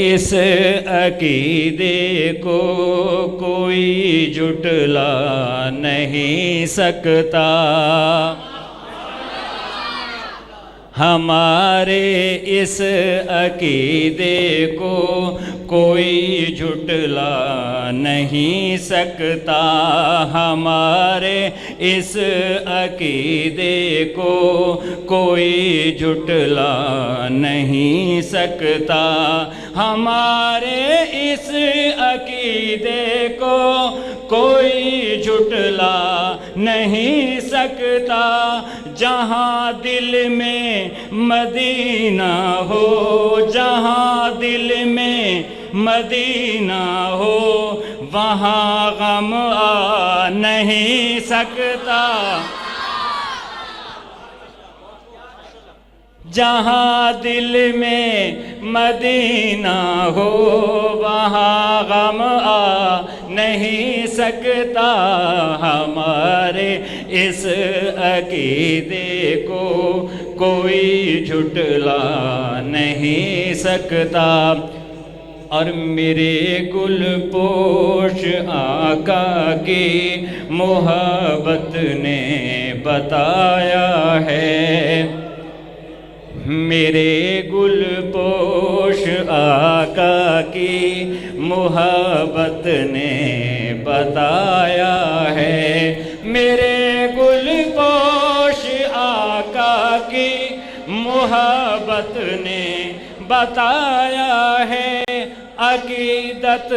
اس عقیدے کو کوئی جھٹلا نہیں سکتا، ہمارے اس عقیدے کو کوئی جھٹلا نہیں سکتا، ہمارے اس عقیدے کو کوئی جھٹلا نہیں سکتا، ہمارے اس عقیدے کو کوئی جھٹلا نہیں سکتا، جہاں دل میں مدینہ ہو، جہاں دل میں مدینہ ہو، وہاں غم آ نہیں سکتا، جہاں دل میں مدینہ ہو وہاں غم آ نہیں سکتا، ہمارے اس عقیدے کو کوئی جھٹلا نہیں سکتا۔ اور میرے گل پوش آقا کی محبت نے بتایا ہے، میرے گل پوش آقا کی محبت نے بتایا ہے، میرے گل پوش آقا کی محبت نے بتایا ہے، عقیدت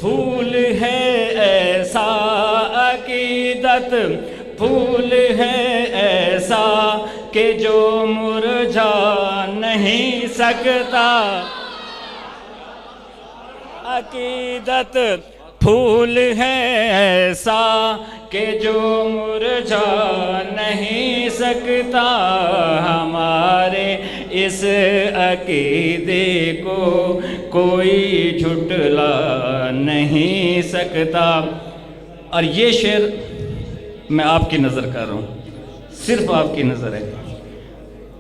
پھول ہے ایسا، عقیدت پھول ہے ایسا کہ جو مرجھا نہیں سکتا، عقیدت پھول ہے ایسا کہ جو مرجھا نہیں سکتا، ہمارے اس عقیدے کو کوئی جھٹلا نہیں سکتا۔ اور یہ شعر میں آپ کی نظر کر رہا ہوں، صرف آپ کی نظر ہے۔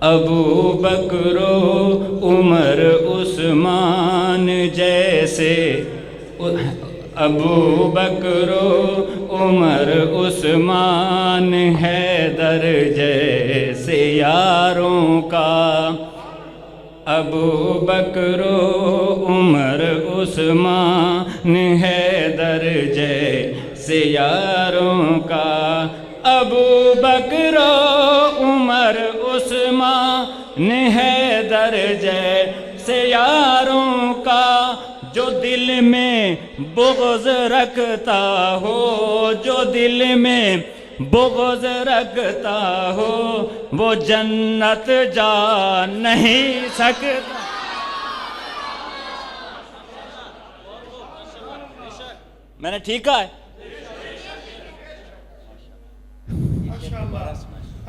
ابو بکر و عمر عثمان جیسے، ابو بکر و عمر عثمان حیدر جیسے یاروں کا، ابو بکر و عمر عثمان حیدر جیسے یاروں کا، ابو بکر و عمر عثمان حیدر جیسے یاروں کا، جو دل میں بغض رکھتا ہو، جو دل میں بغض رکھتا ہو، وہ جنت جا نہیں سکتا۔ میں نے ٹھیک کہا ہے؟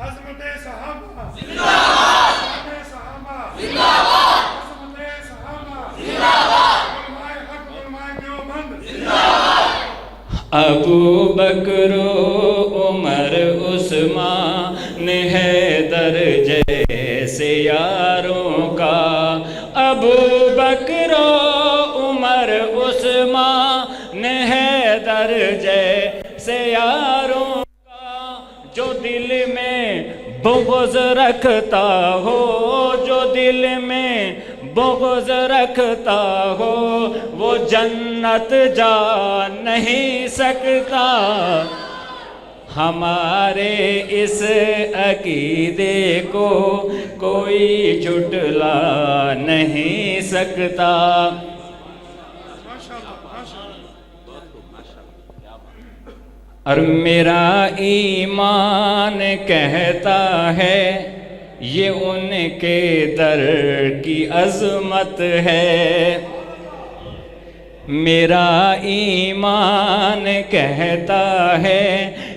عظمت صحابہ زندہ باد، عظمت صحابہ زندہ باد، عظمت صحابہ زندہ باد، علماء حق علماء دیوبند زندہ باد۔ ابو بکر و عمر عثمان حیدر جیسے یاروں کا، ابو بکر و عمر عثمان حیدر جیسے یاروں کا، جو دل میں بغض رکھتا ہو، جو دل میں بغض رکھتا ہو، وہ جنت جا نہیں سکتا، ہمارے اس عقیدے کو کوئی جھٹلا نہیں سکتا۔ اور میرا ایمان کہتا ہے یہ ان کے در کی عظمت ہے، میرا ایمان کہتا ہے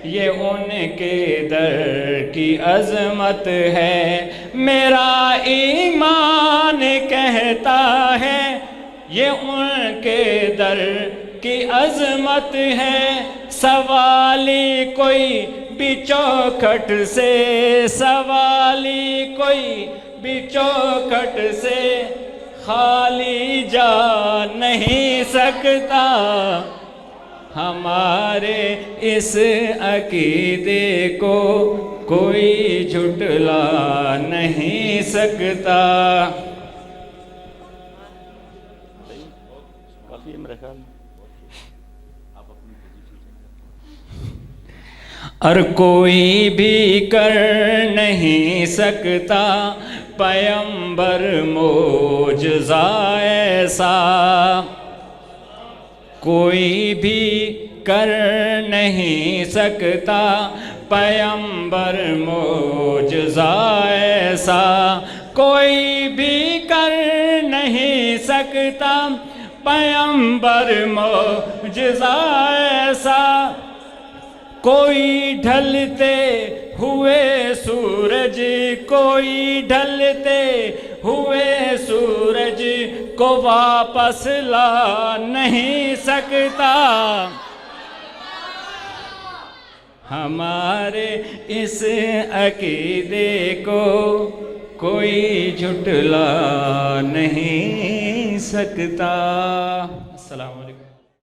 یہ ان کے در کی عظمت ہے، میرا ایمان کہتا ہے یہ ان کے در کی عظمت ہے، سوالی کوئی بھی چوکھٹ سے، سوالی کوئی بھی چوکھٹ سے خالی جا نہیں سکتا، ہمارے اس عقیدے کو کوئی جھٹلا نہیں سکتا۔ اور کوئی بھی کر نہیں سکتا پیغمبر معجزہ ایسا، کوئی بھی کر نہیں سکتا پیغمبر معجزہ ایسا، کوئی بھی کر نہیں سکتا پیغمبر معجزہ ایسا، کوئی ڈھلتے ہوئے سورج، کوئی ڈھلتے ہوئے سورج کو واپس لا نہیں سکتا، ہمارے اس عقیدے کو کوئی جھٹلا نہیں سکتا۔ السلام علیکم۔